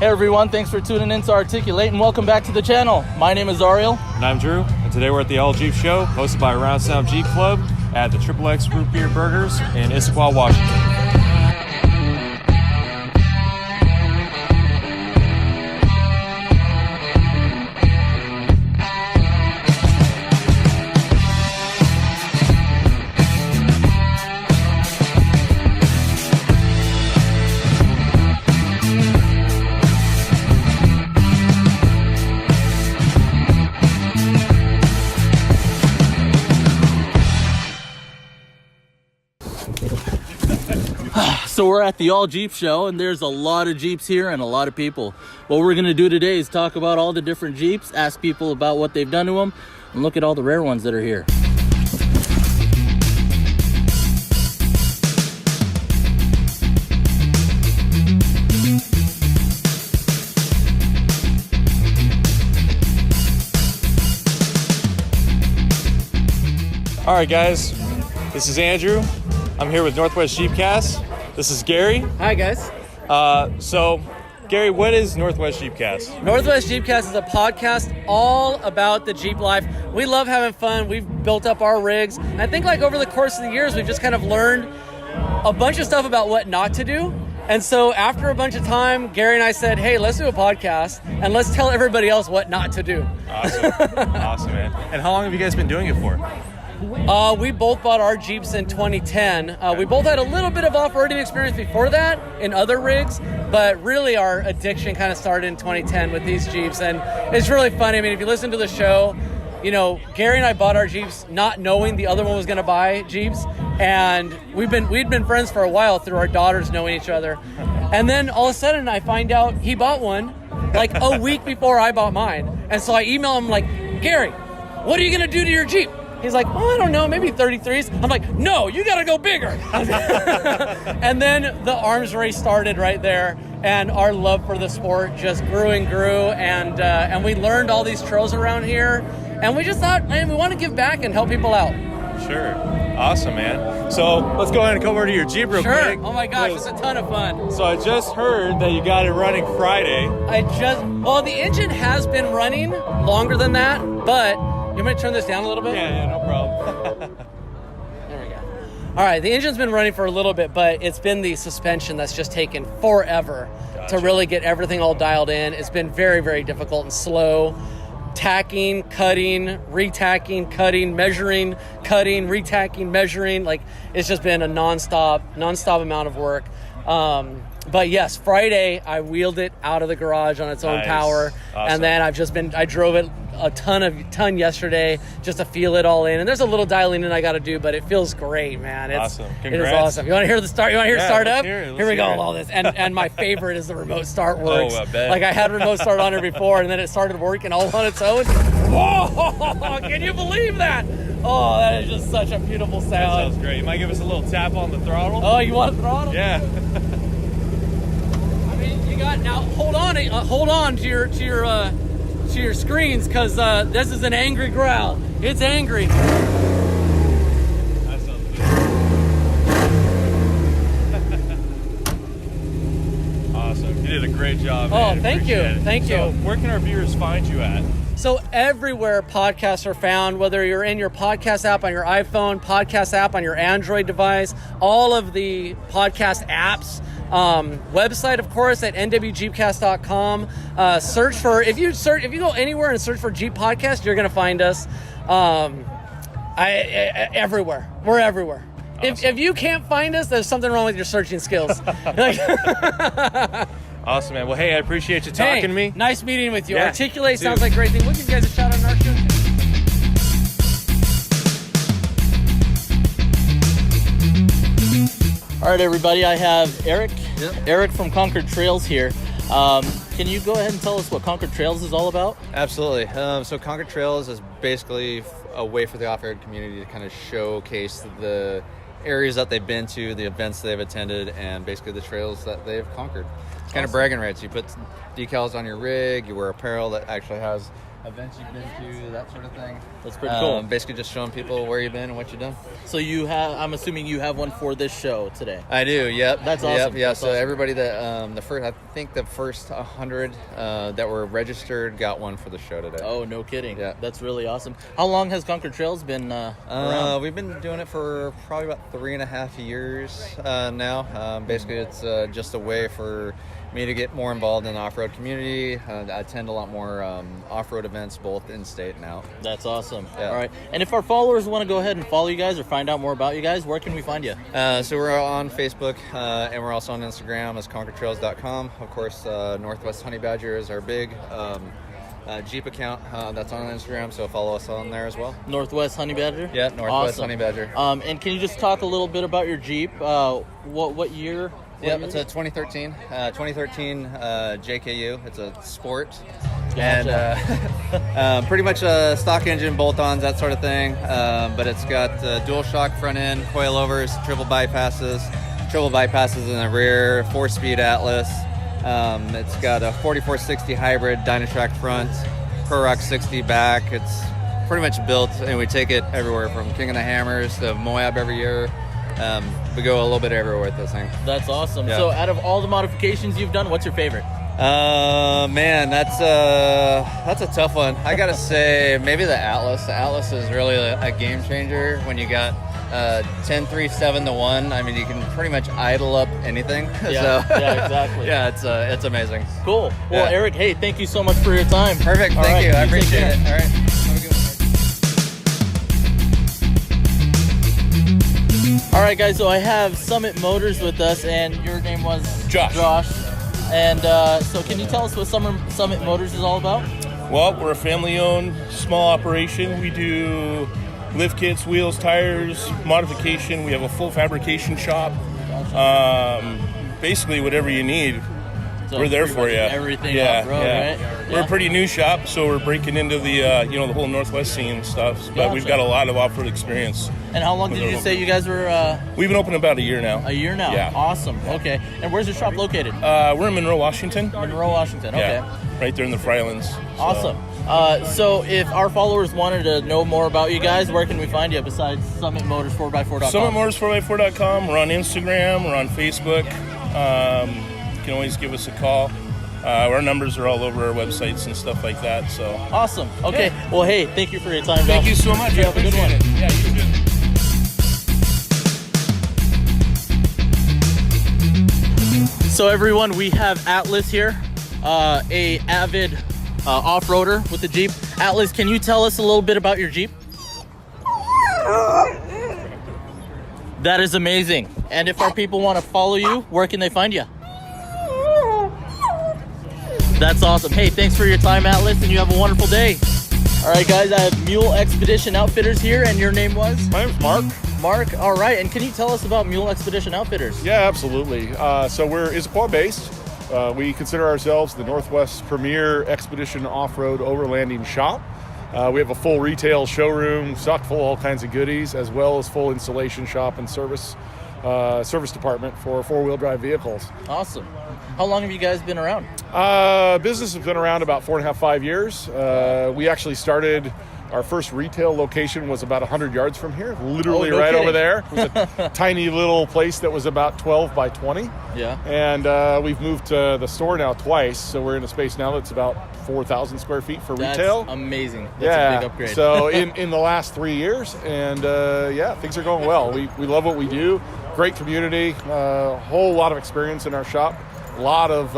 Hey everyone, thanks for tuning in to Articulate and welcome back to the channel. My name is Ariel. And I'm Drew, and today we're at the All Jeep Show, hosted by Round Sound Jeep Club at the XXX Root Beer Burgers in Issaquah, Washington. So we're at the All Jeep Show and there's a lot of Jeeps here and a lot of people. What we're gonna do today is talk about all the different Jeeps, ask people about what they've done to them, and look at all the rare ones that are here. All right, guys, this is Andrew. I'm here with Northwest Jeepcast. This is Gary. Hi guys. So, Gary, what is Northwest Jeepcast? Northwest Jeepcast is a podcast all about the Jeep life. We love having fun. We've built up our rigs. And I think like over the course of the years, we've just kind of learned a bunch of stuff about what not to do. And so after a bunch of time, Gary and I said, hey, let's do a podcast and let's tell everybody else what not to do. Awesome. Awesome, man. And how long have you guys been doing it for? We both bought our Jeeps in 2010. We both had a little bit of off-roading experience before that in other rigs, but really our addiction kind of started in 2010 with these Jeeps. And it's really funny. I mean, if you listen to the show, you know, Gary and I bought our Jeeps not knowing the other one was going to buy Jeeps. And we'd been friends for a while through our daughters knowing each other. And then all of a sudden I find out he bought one like a week before I bought mine. And so I email him like, Gary, what are you going to do to your Jeep? He's like, oh, I don't know, maybe 33s. I'm like, no, you got to go bigger. And then the arms race started right there, and our love for the sport just grew and grew, and we learned all these trails around here, and we just thought, man, we want to give back and help people out. Sure. Awesome, man. So let's go ahead and come over to your Jeep real quick. Sure. Oh my gosh, it's a ton of fun. So I just heard that you got it running Friday. Well, the engine has been running longer than that, but you want me to turn this down a little bit? Yeah, no problem. There we go. All right, the engine's been running for a little bit, but it's been the suspension that's just taken forever to really get everything all dialed in. It's been very, very difficult and slow. Tacking, cutting, retacking, cutting, measuring, cutting, retacking, measuring. Like, it's just been a nonstop amount of work. But yes, Friday I wheeled it out of the garage on its own power. Awesome. And then I drove it a ton yesterday just to feel it all in. And there's a little dialing in I got to do, but it feels great, man. It's awesome. Congrats. It is awesome. You want to hear the start? You want to hear it start up? Here we go. All this. And my favorite is the remote start works. Oh, I bet. Like I had remote start on here before, and then it started working all on its own. Oh, can you believe that? Oh, that is just such a beautiful sound. That sounds great. You might give us a little tap on the throttle? Oh, you want a throttle? Yeah. Now hold on to your screens, because this is an angry growl. It's angry. That sounds good. Awesome. You did a great job, man. Oh, thank you. Thank you. So where can our viewers find you at? So everywhere podcasts are found, whether you're in your podcast app on your iPhone, podcast app on your Android device, all of the podcast apps. Website, of course, at nwjeepcast.com. If you go anywhere and search for Jeep Podcast, you're going to find us. Everywhere. We're everywhere. Awesome. If you can't find us, there's something wrong with your searching skills. Awesome, man. Well, hey, I appreciate you talking to me. Nice meeting with you. Yeah, Articulate sounds like a great thing. We'll give you guys a shout out on our show. All right, everybody, I have Eric. Yep. Eric from Concord Trails here. Can you go ahead and tell us what Concord Trails is all about? Absolutely. So Concord Trails is basically a way for the off-road community to kind of showcase the areas that they've been to, the events they've attended, and basically the trails that they've conquered. It's kind of bragging rights. You put decals on your rig, you wear apparel that actually has events you've been to, that sort of thing. That's pretty cool. Basically just showing people where you've been and what you've done. So I'm assuming you have one for this show today. I do, yep. That's awesome. Yeah, That's so awesome. everybody that, I think the first 100 that were registered got one for the show today. Oh, no kidding. Yeah. That's really awesome. How long has Concord Trails been around? We've been doing it for probably about 3.5 years now. Basically, it's just a way for me to get more involved in the off-road community. I attend a lot more off-road events, both in-state and out. That's awesome. Yeah. All right. And if our followers want to go ahead and follow you guys or find out more about you guys, where can we find you? So we're on Facebook, and we're also on Instagram as ConcordTrails.com. Of course, Northwest Honey Badger is our big Jeep account that's on Instagram, so follow us on there as well. Northwest Honey Badger? Yeah, Northwest Awesome. Honey Badger. And can you just talk a little bit about your Jeep? What year? Yep, it's a 2013 JKU. It's a sport. Gotcha. And pretty much a stock engine, bolt-ons, that sort of thing. But it's got dual shock front end, coilovers, triple bypasses in the rear, 4-speed Atlas. It's got a 4460 hybrid Dynatrac front, Pro-Rock 60 back. It's pretty much built, and we take it everywhere from King of the Hammers to Moab every year. We go a little bit everywhere with this thing. That's awesome. Yeah. So out of all the modifications you've done, what's your favorite? Man, that's a tough one. I gotta say, maybe the Atlas. The Atlas is really a game changer when you got 10, 3, 7 to 1. I mean, you can pretty much idle up anything. Yeah, So, yeah, exactly. Yeah, it's amazing. Cool. Well, Yeah. Eric, hey, thank you so much for your time. Perfect. All Thank right, you. I take appreciate care. it. All right. Have a good one. All right, guys, so I have Summit Motors with us, and your name was? Josh. And so can you tell us what Summit Motors is all about? Well, we're a family-owned small operation. We do lift kits, wheels, tires, modification. We have a full fabrication shop. Basically, whatever you need, So we're there pretty for much you. Everything off-road, right? We're Yeah. a pretty new shop, so we're breaking into the the whole Northwest scene and stuff. But Gotcha. we've got a lot of off-road experience. And how long did you say you guys were? We've been open about a year now. A year now. Yeah. Awesome. Okay. And where's your shop located? We're in Monroe, Washington. Monroe, Washington. Okay. Yeah, right there in the Frylands. So. Awesome. So if our followers wanted to know more about you guys, where can we find you besides Summit Motors 4x4.com? SummitMotors4x4.com. We're on Instagram. We're on Facebook. You can always give us a call. Our numbers are all over our websites and stuff like that. So Awesome. Okay. Well, hey, thank you for your time. thank Josh. you so much. You have a good one. Yeah, you too. So everyone, we have Atlas here, a avid off-roader with the Jeep. Atlas, can you tell us a little bit about your Jeep? That is amazing. And if our people want to follow you, where can they find you? That's awesome. Hey, thanks for your time, Atlas, and you have a wonderful day. All right, guys, I have Mule Expedition Outfitters here, and your name was? My name's Mark. Mark. All right, and can you tell us about Mule Expedition Outfitters? Yeah, absolutely. So we're Issaquah based. We consider ourselves the Northwest premier expedition off-road overlanding shop. We have a full retail showroom, stocked full of all kinds of goodies, as well as full installation shop and service department for four-wheel drive vehicles. Awesome. How long have you guys been around? Business has been around about 4.5, 5 years. We actually started, our first retail location was about 100 yards from here, literally Oh, no right kidding. over there. It was a tiny little place that was about 12 by 20. Yeah. And we've moved to the store now twice, so we're in a space now that's about 4,000 square feet for retail. That's amazing. That's Yeah, a big upgrade. so in the last 3 years, and yeah, things are going well. We love what we do. Great community, a whole lot of experience in our shop. A lot of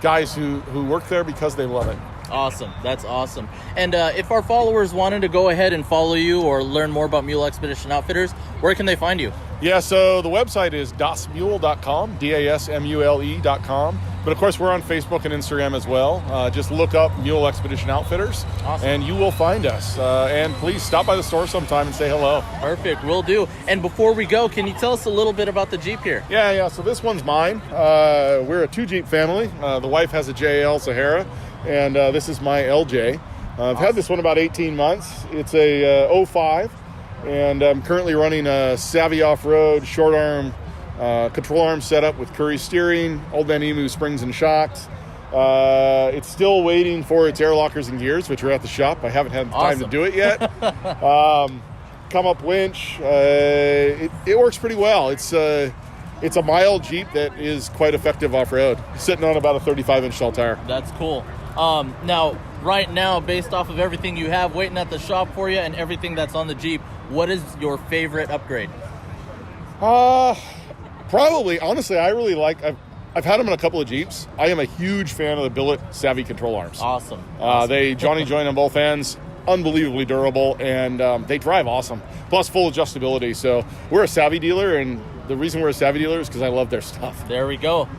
guys who work there because they love it. Awesome. That's awesome. And if our followers wanted to go ahead and follow you or learn more about Mule Expedition Outfitters, where can they find you? Yeah, so the website is dasmule.com, DASMULE.com. But of course, we're on Facebook and Instagram as well. Just look up Mule Expedition Outfitters, Awesome. and you will find us. And please stop by the store sometime and say hello. Perfect. Will do. And before we go, can you tell us a little bit about the Jeep here? Yeah, so this one's mine. We're a two-Jeep family. The wife has a JL Sahara, and this is my LJ. I've had this one about 18 months. It's a 05, and I'm currently running a Savvy Off-Road short arm control arm setup with Curry steering, Old Man Emu springs and shocks. It's still waiting for its air lockers and gears, which are at the shop. I haven't had time to do it yet. Come up winch. It works pretty well. It's a mild Jeep that is quite effective off-road, sitting on about a 35-inch Shell tire. That's cool. Now, right now, based off of everything you have waiting at the shop for you and everything that's on the Jeep, what is your favorite upgrade? Probably, honestly, I really like. I've had them in a couple of Jeeps. I am a huge fan of the Billet Savvy control arms. Awesome. They Johnny joint on both ends, unbelievably durable, and they drive awesome. Plus full adjustability. So we're a Savvy dealer, and the reason we're a Savvy dealer is because I love their stuff. There we go.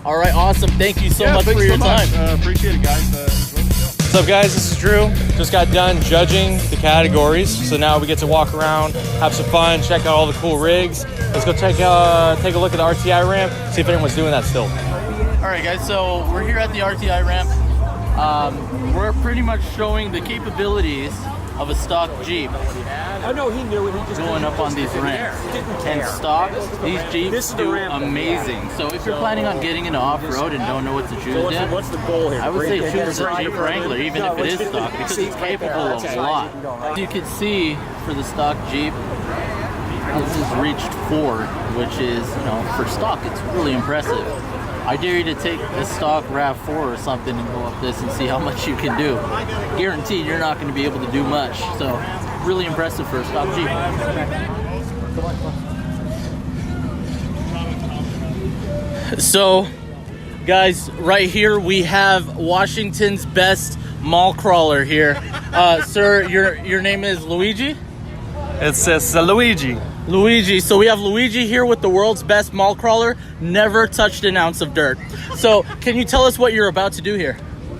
All right, awesome. Thank you so much for your time. Appreciate it, guys. Enjoy the show. What's up, guys? This is Drew. Just got done judging the categories, so now we get to walk around, have some fun, check out all the cool rigs. Let's go take a look at the RTI ramp, see if anyone's doing that still. All right, guys, so we're here at the RTI ramp. We're pretty much showing the capabilities of a stock Jeep going up on these ramps. And stock, these Jeeps do amazing. So if you're planning on getting into off-road and don't know what to choose yet, I would say choose the Jeep Wrangler, even if it is stock, because it's capable of a lot. As you can see, for the stock Jeep, this is reached 4, which is, for stock, it's really impressive. I dare you to take a stock RAV4 or something and go up this and see how much you can do. Guaranteed you're not going to be able to do much. So, really impressive for a stock Jeep. So, guys, right here we have Washington's best mall crawler here. Sir, your name is Luigi? It says Luigi. Luigi. So we have Luigi here with the world's best mall crawler, never touched an ounce of dirt. So can you tell us what you're about to do here?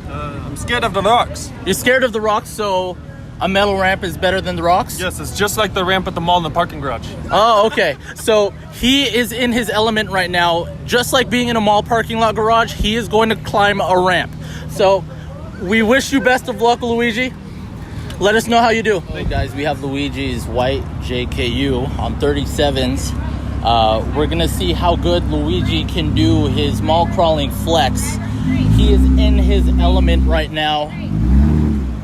I'm scared of the rocks. You're scared of the rocks, so a metal ramp is better than the rocks? Yes, it's just like the ramp at the mall in the parking garage. Oh, okay. So he is in his element right now. Just like being in a mall parking lot garage, he is going to climb a ramp. So we wish you best of luck, Luigi. Let us know how you do. Hey guys, we have Luigi's white JKU on 37s. We're gonna see how good Luigi can do his mall crawling flex. He is in his element right now.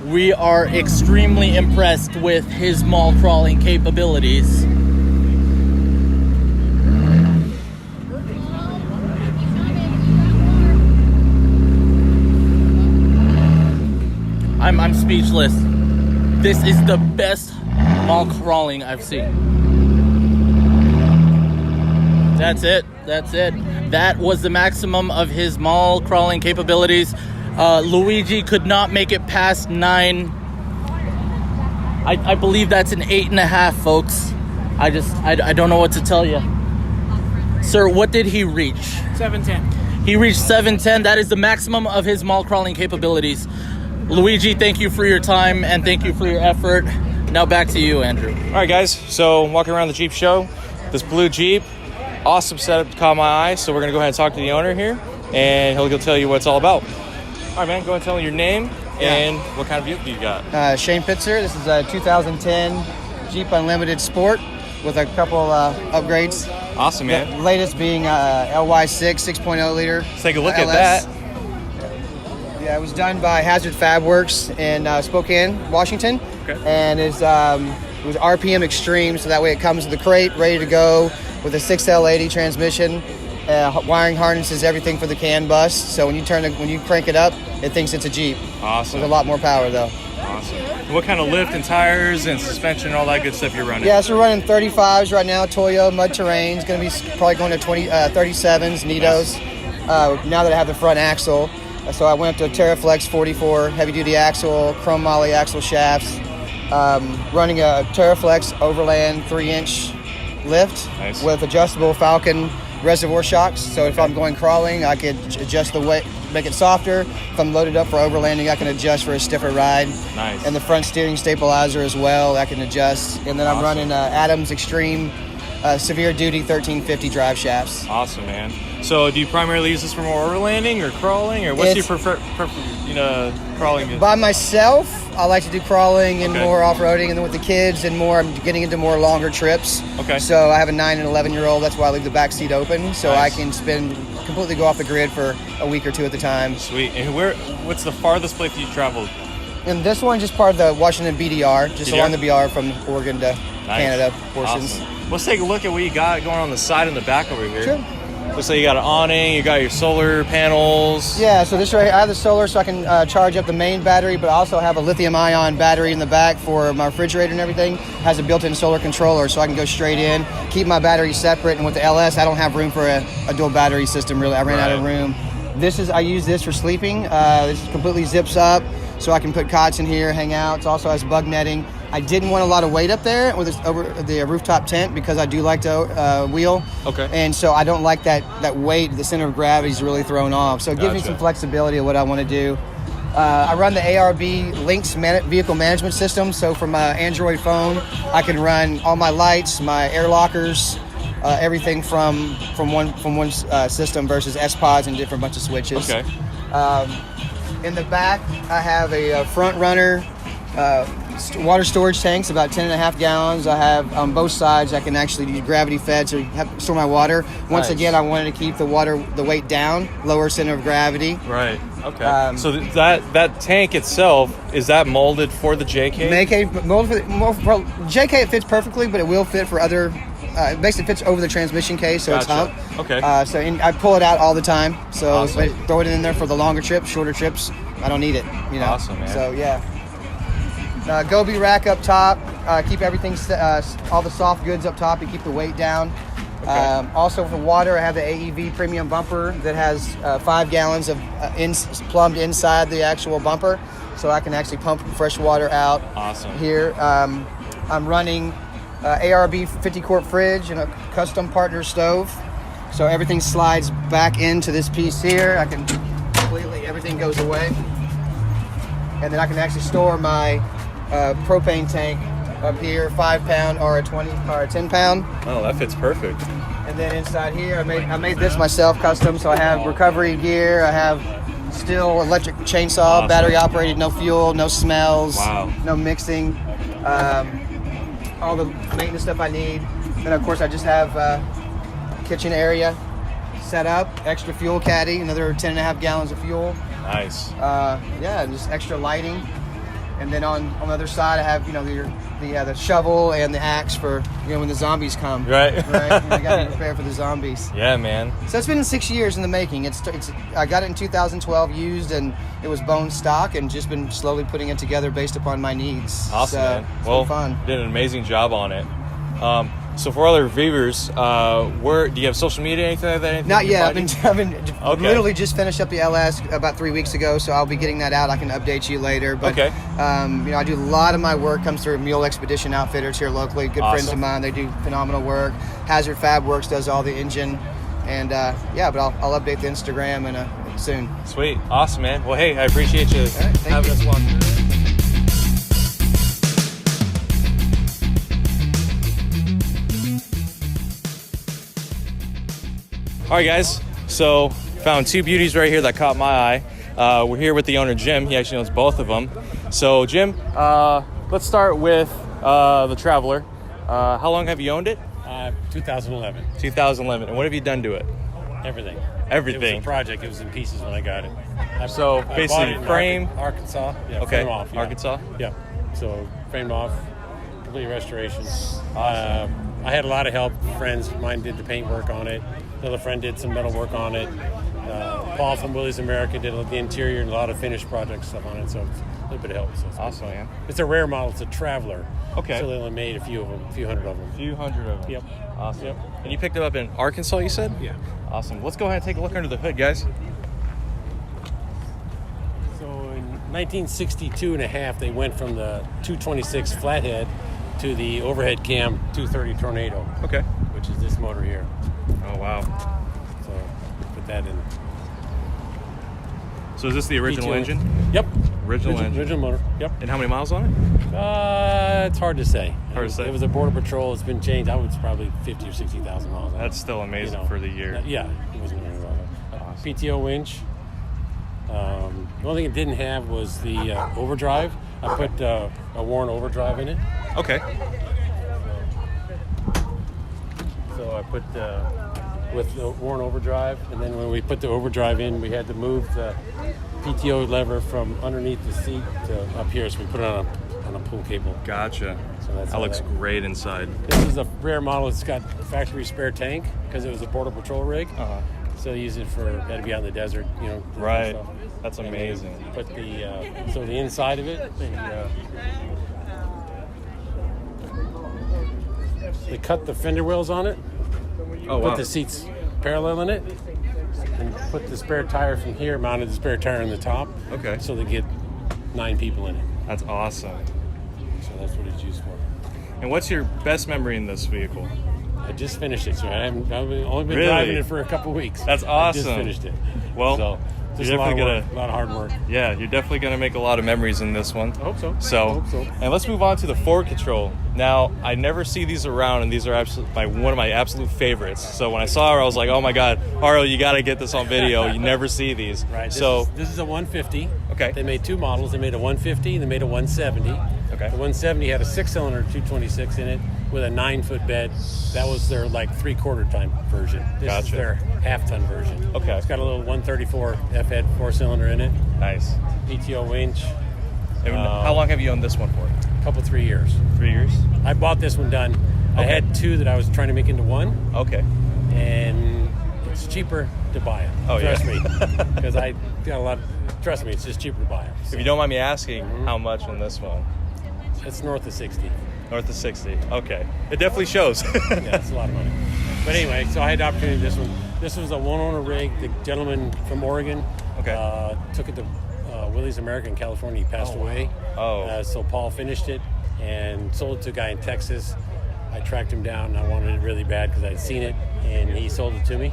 We are extremely impressed with his mall crawling capabilities. I'm speechless. This is the best mall crawling I've seen. That's it. That was the maximum of his mall crawling capabilities. Luigi could not make it past 9. I believe that's an 8.5, folks. I don't know what to tell you. Sir, what did he reach? 710. He reached 710. That is the maximum of his mall crawling capabilities. Luigi, thank you for your time and thank you for your effort. Now back to you, Andrew. All right, guys. So walking around the Jeep show, this blue Jeep, awesome setup caught my eye. So we're gonna go ahead and talk to the owner here, and he'll tell you what it's all about. All right, man. Go ahead and tell me your name and what kind of vehicle you got. Shane Pitzer. This is a 2010 Jeep Unlimited Sport with a couple upgrades. Awesome, man. The latest being LY6 6.0 liter. Let's take a look LS. at that. Yeah, it was done by Hazard Fab Works in Spokane, Washington. Okay. And it was RPM Extreme, so that way it comes with the crate ready to go with a 6L80 transmission. Wiring harnesses everything for the CAN bus, so when you crank it up, it thinks it's a Jeep. Awesome. With a lot more power though. Awesome. What kind of lift and tires and suspension and all that good stuff you're running? Yeah, so we're running 35s right now, Toyo Mud Terrain. It's going to be probably going to 37s, Nitos. Now that I have the front axle. So I went up to TerraFlex 44 heavy-duty axle, chrome moly axle shafts, running a TerraFlex Overland 3-inch lift with adjustable Falcon reservoir shocks. So if I'm going crawling, I could adjust the weight, make it softer. If I'm loaded up for overlanding, I can adjust for a stiffer ride. Nice. And the front steering stabilizer as well, I can adjust. And then I'm running Adams Extreme severe duty 1350 drive shafts. Awesome, man. So do you primarily use this for more overlanding or crawling, or what's your prefer crawling? By myself, I like to do crawling and more off-roading, and then with the kids and more, I'm getting into more longer trips. Okay. So I have a 9 and 11-year-old. That's why I leave the back seat open, so I can spend completely go off the grid for a week or two at the time. Sweet. And what's the farthest place you've traveled? And this one just part of the Washington BDR, just along the BR from Oregon to Canada portions. Awesome. Let's take a look at what you got going on the side and the back over here. Sure. Looks like you got an awning, you got your solar panels. Yeah, so this right here, I have the solar so I can charge up the main battery, but I also have a lithium-ion battery in the back for my refrigerator and everything. It has a built-in solar controller, so I can go straight in, keep my battery separate. And with the LS, I don't have room for a dual battery system, really. I ran out of room. I use this for sleeping. This completely zips up, so I can put cots in here, hang out. It also has bug netting. I didn't want a lot of weight up there with this, over the rooftop tent because I do like to wheel. Okay. And so I don't like that weight. The center of gravity is really thrown off. So it gives me some flexibility of what I want to do. I run the ARB Lynx vehicle management system. So from my Android phone, I can run all my lights, my air lockers, everything from one system versus S-Pods and different bunch of switches. Okay. In the back, I have a front runner water storage tanks, about 10.5 gallons. I have on both sides. I can actually do gravity fed to store my water. Once again, I wanted to keep the weight down, lower center of gravity. Right. Okay. So that tank itself, is that molded for the JK? Molded for JK, it fits perfectly, but it will fit for other. It basically fits over the transmission case, so it's hump. Okay. I pull it out all the time. So Awesome. I throw it in there for the longer trips, shorter trips. I don't need it. Awesome, man. So yeah. Gobi rack up top. Keep everything, all the soft goods up top. You keep the weight down. Okay. Also for water, I have the AEV premium bumper that has 5 gallons of plumbed inside the actual bumper, so I can actually pump fresh water out. Awesome. Here, I'm running ARB 50-quart fridge and a custom partner stove, so everything slides back into this piece here. I can everything goes away, and then I can actually store my propane tank up here, 5-pound or a 10-pound. Oh, that fits perfect. And then inside here, I made this myself custom. So I have recovery gear. I have still electric chainsaw, Awesome. battery operated, no fuel, no smells, Wow. no mixing, all the maintenance stuff I need. Then of course I just have kitchen area set up, extra fuel caddy, another 10.5 gallons of fuel. Nice. And just extra lighting. And then on the other side, I have the shovel and the axe for when the zombies come. Right. Right. I got to be prepared for the zombies. Yeah, man. So it's been 6 years in the making. I got it in 2012 used, and it was bone stock, and just been slowly putting it together based upon my needs. Awesome, man. It's Well, been fun. did an amazing job on it. So for other viewers, do you have social media, anything like that? Anything Not you yet. can I've been Okay. literally just finished up the LS about 3 weeks ago, so I'll be getting that out. I can update you later. But Okay. I do a lot of my work comes through Mule Expedition Outfitters here locally. Good friends of Awesome. mine. They do phenomenal work. Hazard Fab Works does all the engine, and but I'll update the Instagram soon. Sweet. Awesome, man. Well, hey, I appreciate you thank having you. us walk through. All right, guys. So found two beauties right here that caught my eye. We're here with the owner, Jim. He actually owns both of them. So, Jim, let's start with the Traveler. How long have you owned it? 2011. 2011. And what have you done to it? Everything. Everything. It was a project. It was in pieces when I got it. So, I basically bought it in frame? Arkansas. Yeah, Okay, frame off. Yeah. Arkansas? Yeah. So framed off, complete restoration. I had a lot of help. Friends of mine did the paint work on it. Another friend did some metal work on it. Paul from Willys America did the interior and a lot of finished project stuff on it. So it's a little bit of help. So it's Awesome, man. It's a rare model. It's a Traveler. Okay. So they only made a few hundred of them. A few hundred of them. Yep. Awesome. Yep. And you picked it up in Arkansas, you said? Yeah. Awesome. Let's go ahead and take a look under the hood, guys. So in 1962 and a half, they went from the 226 flathead to the overhead cam 230 Tornado. Okay. Which is this motor here. Oh, wow. So put that in. So is this the original PTO. engine? Yep. Original engine. Original motor. Yep. And how many miles on it? It's hard to say. Hard to say. It was a border patrol. It's been changed. I would probably 50 or 60,000 miles. on it. That's still amazing for the year. Yeah. It wasn't very well. PTO winch. The only thing it didn't have was the overdrive. I put a Warren overdrive in it. Okay. So I put with the Warren overdrive, and then when we put the overdrive in, we had to move the PTO lever from underneath the seat to up here, so we put it on a pull cable. Gotcha. So that's That how looks great inside. This is a rare model. It's got factory spare tank because it was a border patrol rig. So they use it had to be out in the desert, you know. Right. Stuff. That's amazing. But so the inside of it, they cut the fender wheels on it. Oh, put wow. the seats parallel in it, and put the spare tire from here, mounted the spare tire on the top. Okay. So they get 9 people in it. That's awesome. So that's what it's used for. And what's your best memory in this vehicle? I just finished it, so I've only been Really? driving it for a couple weeks. That's I awesome. just finished it. Well, so just you're a lot of definitely work, a lot of hard work. Yeah, you're definitely gonna make a lot of memories in this one. I hope so. So, and let's move on to the Ford Control. Now, I never see these around, and these are one of my absolute favorites. So when I saw her, I was like, oh my God, Harlow, you gotta get this on video. You never see these. Right. This is a 150. Okay. They made 2 models. They made a 150 and they made a 170. Okay. The 170 had a 6-cylinder 226 in it with a 9-foot bed. That was their 3/4 ton version. This is their half-ton version. Okay. It's got a little 134 F-head 4-cylinder in it. Nice. PTO winch. And how long have you owned this one for? A couple, 3 years. 3 years? I bought this one done. I had 2 that I was trying to make into one. Okay. And it's cheaper to buy it. Oh, Trust yeah. me. Because I got a lot. Trust me, it's just cheaper to buy it. If you don't mind me asking, how much on this one? It's north of 60. North of 60. Okay. It definitely shows. Yeah, it's a lot of money. But anyway, so I had the opportunity. This was a one-owner rig. The gentleman from Oregon took it to Willys America in California. He passed away. So Paul finished it and sold it to a guy in Texas. I tracked him down. And I wanted it really bad because I'd seen it, and he sold it to me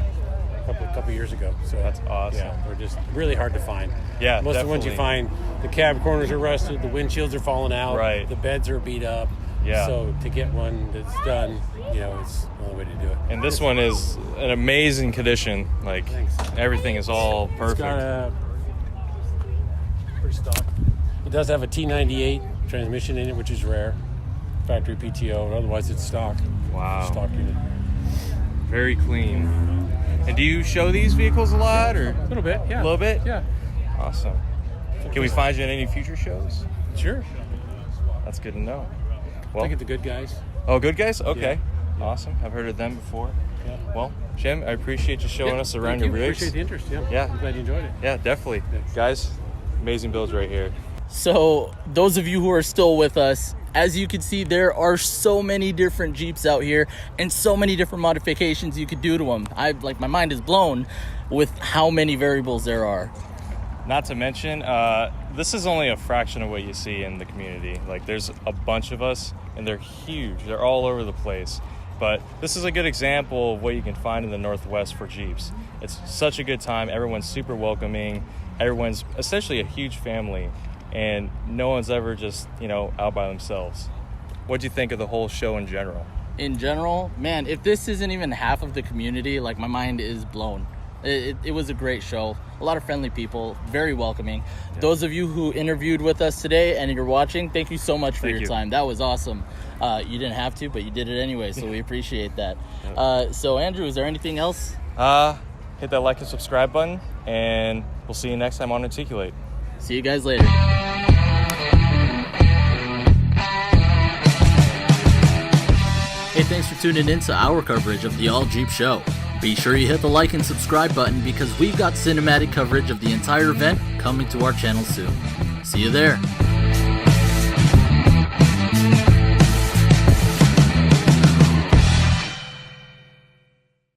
a couple years ago. So that's awesome. Yeah, they're just really hard to find. Yeah, most of the ones you find, the cab corners are rusted, the windshields are falling out, right. The beds are beat up. Yeah. So to get one that's done, it's the only way to do it. And this one is an amazing condition. Everything is all perfect. It's got a pretty stock. It does have a T98 transmission in it, which is rare. Factory PTO, otherwise it's stock. Wow. Stock unit. Very clean. And do you show these vehicles a lot, or a little bit? Yeah. A little bit? Yeah. Awesome. Can we find you in any future shows? Sure. That's good to know. I think it's the Good Guys. Oh, Good Guys? Okay. Yeah. Awesome. I've heard of them before. Yeah. Well, Jim, I appreciate you showing us around your rigs. Appreciate the interest. Yeah. I'm glad you enjoyed it. Yeah, definitely. Guys, amazing builds right here. So those of you who are still with us, as you can see, there are so many different Jeeps out here and so many different modifications you could do to them. My mind is blown with how many variables there are. Not to mention, this is only a fraction of what you see in the community. There's a bunch of us, and they're huge. They're all over the place. But this is a good example of what you can find in the Northwest for Jeeps. It's such a good time. Everyone's super welcoming. Everyone's essentially a huge family, and no one's ever just, out by themselves. What do you think of the whole show in general? In general, man, if this isn't even half of the community, my mind is blown. It was a great show. A lot of friendly people, very welcoming. Yeah. Those of you who interviewed with us today and you're watching, thank you so much for your time. That was awesome. You didn't have to, but you did it anyway, so we appreciate that. So, Andrew, is there anything else? Hit that like and subscribe button, and we'll see you next time on Articulate. See you guys later. Hey, thanks for tuning in to our coverage of the All Jeep Show. Be sure you hit the like and subscribe button because we've got cinematic coverage of the entire event coming to our channel soon. See you there.